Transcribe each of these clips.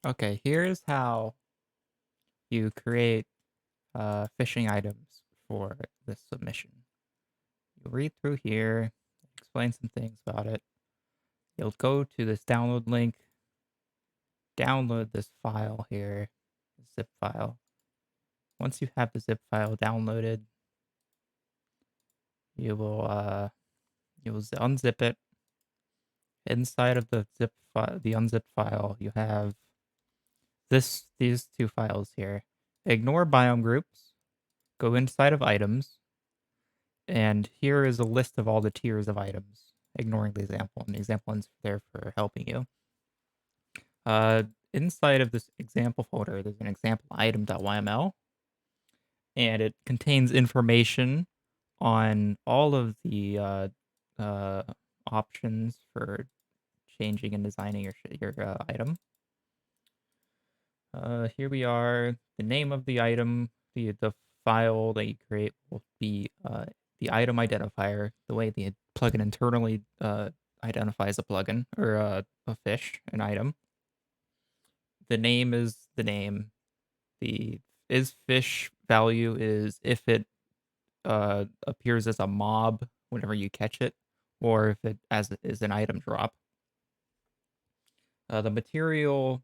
Okay, here's how you create phishing items for this submission. You'll read through here, explain some things about it. You'll go to this download link, download this file here, zip file. Once you have the zip file downloaded, you will unzip it. Inside of the zip file, the unzipped file, you have these two files here. Ignore biome groups. Go inside of items. And here is a list of all the tiers of items, ignoring the example. And the example is there for helping you. Uh, Inside of this example folder, there's an example item.yml, and it contains information on all of the uh, options for changing and designing your item. Here we are. The name of the item, the file that you create will be the item identifier, the way the plugin internally identifies a plugin or a fish, an item. The name is the name. The is fish value is if it appears as a mob whenever you catch it, or if it as is an item drop. The material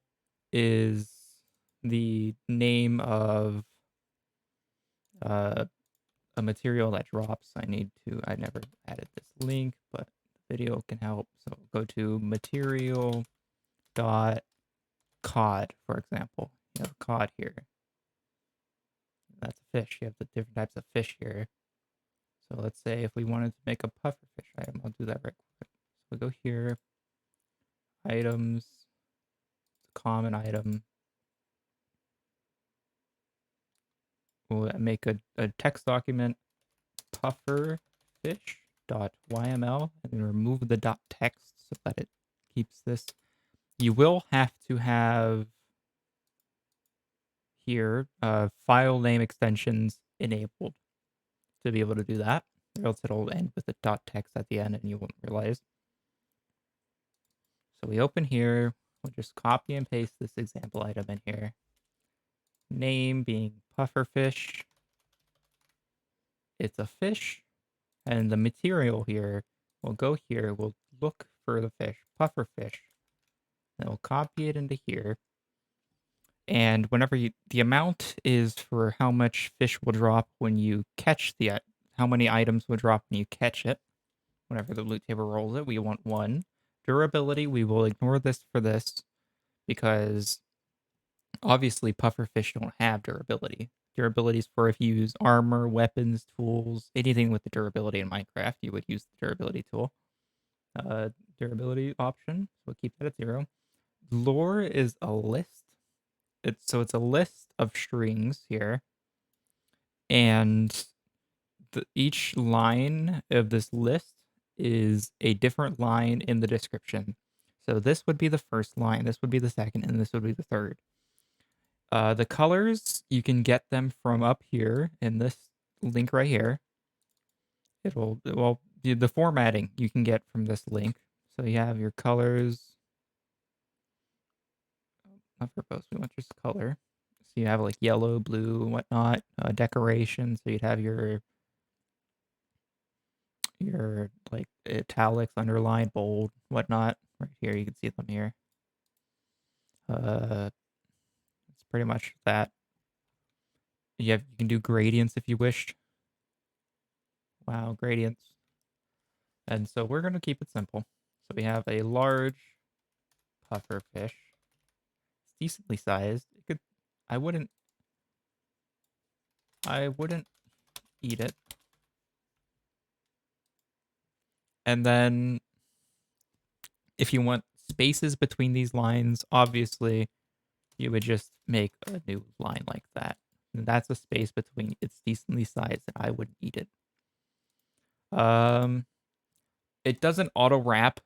is the name of uh, a material that drops. I never added this link, but the video can help. So go to material dot cod, for example. You have cod here. That's a fish. You have the different types of fish here. So let's say if we wanted to make a puffer fish item, I'll do that right quick. So we go here, items, common item. We'll make a text document, puffer fish.yml, and then remove the .text so that it keeps this. You will have to have here file name extensions enabled to be able to do that, or else it'll end with a .text at the end and you won't realize. So we open here, we'll just copy and paste this example item in here. Name being pufferfish. It's a fish, and the material here, we'll go here, we'll look for the fish, pufferfish, and we'll copy it into here. And whenever the amount is for how much fish will drop when you catch how many items will drop when you catch it. Whenever the loot table rolls it, we want 1. Durability, we will ignore this for this because obviously pufferfish don't have durability. Durability is for if you use armor, weapons, tools, anything with the durability in Minecraft, you would use the durability tool. Durability option, so we'll keep that at 0. Lore is a list. It's a list of strings here, and each line of this list is a different line in the description. So this would be the first line, this would be the second, and this would be the third. The colors, you can get them from up here in this link right here. The formatting you can get from this link. So you have your colors. Not verbose, we want just color. So you have like yellow, blue, and whatnot. Decoration. So you'd have your like italics, underline, bold, whatnot. Right here, you can see them here. It's pretty much that. You can do gradients if you wished. Wow, gradients. And so we're gonna keep it simple. So we have a large puffer fish. It's decently sized. It could I wouldn't eat it. And then if you want spaces between these lines, obviously you would just make a new line like that. And that's a space between it's decently sized and I wouldn't eat it. It doesn't auto wrap.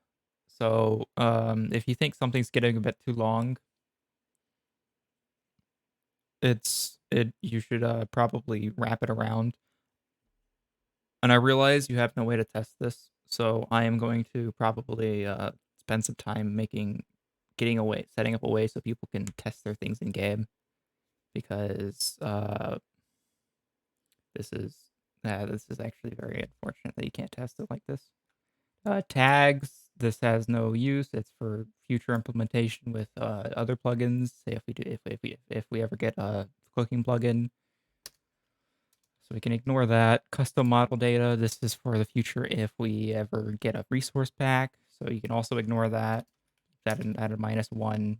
So if you think something's getting a bit too long, you should probably wrap it around. And I realize you have no way to test this, so I am going to probably spend some time making setting up a way so people can test their things in game, because this is actually very unfortunate that you can't test it like this. Tags. This has no use. It's for future implementation with other plugins. Say if we ever get a cooking plugin, so we can ignore that. Custom model data. This is for the future if we ever get a resource pack. So you can also ignore that. That at a -1.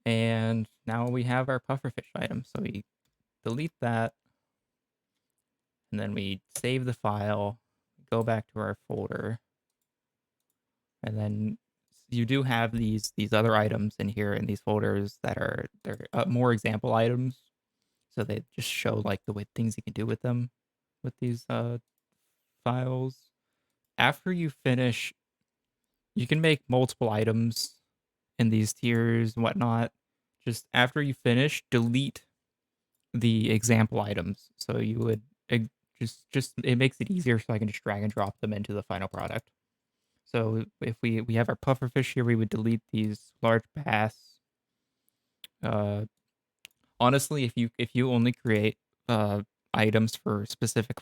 And now we have our pufferfish item. So we delete that, and then we save the file, go back to our folder, and then you do have these other items in here in these folders that they're more example items. So they just show like the way things you can do with them with these files. After you finish, you can make multiple items in these tiers and whatnot. Just after you finish, delete the example items. So you would just it makes it easier, so I can just drag and drop them into the final product. So if we have our pufferfish here, we would delete these large bass. Honestly, if you only create items for specific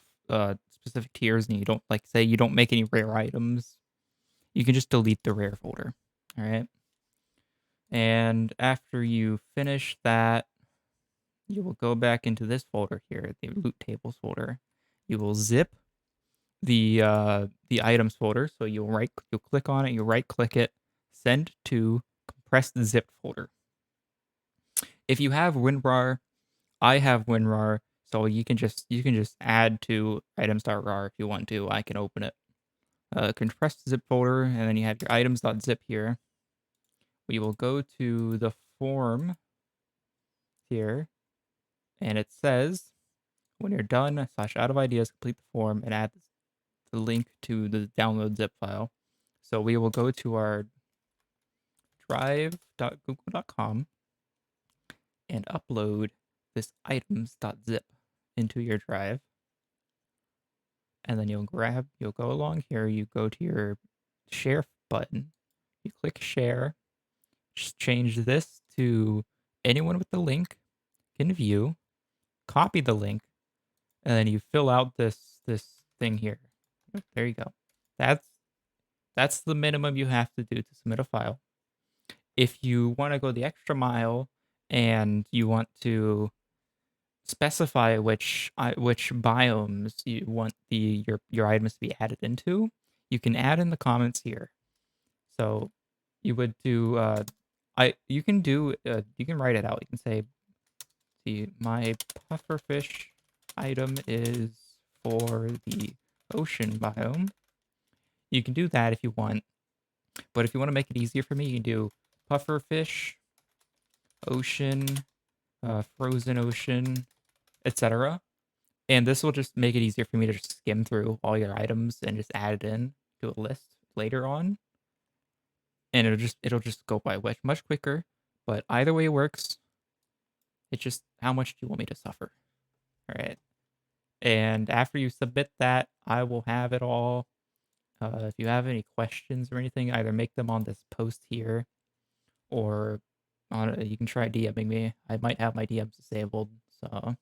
tiers, and you don't, like, say you don't make any rare items, you can just delete the rare folder. All right. And after you finish that, you will go back into this folder here, the loot tables folder. You will zip the items folder. So you'll click on it, you right click it, send to compressed zip folder. If you have WinRAR, I have WinRAR, so you can just add to items.rar if you want to. I can open it. Compressed zip folder, and then you have your items.zip here. We will go to the form here, and it says when you're done, /out of ideas, complete the form and add the link to the download zip file. So we will go to our drive.google.com and upload this items.zip into your drive. And then you'll go along here, you go to your share button, you click share, just change this to anyone with the link can view, copy the link, and then you fill out this thing here. There you go. That's the minimum you have to do to submit a file. If you want to go the extra mile and you want to specify which biomes you want your items to be added into, you can add in the comments here. So you would do you can write it out. You can say, see, my pufferfish item is for the ocean biome. You can do that if you want, but if you want to make it easier for me, you can do pufferfish ocean, frozen ocean, etc. And this will just make it easier for me to just skim through all your items and just add it in to a list later on. And it'll just go by much quicker. But either way works. It's just, how much do you want me to suffer? All right. And after you submit that, I will have it all. If you have any questions or anything, either make them on this post here, or you can try DMing me. I might have my DMs disabled, so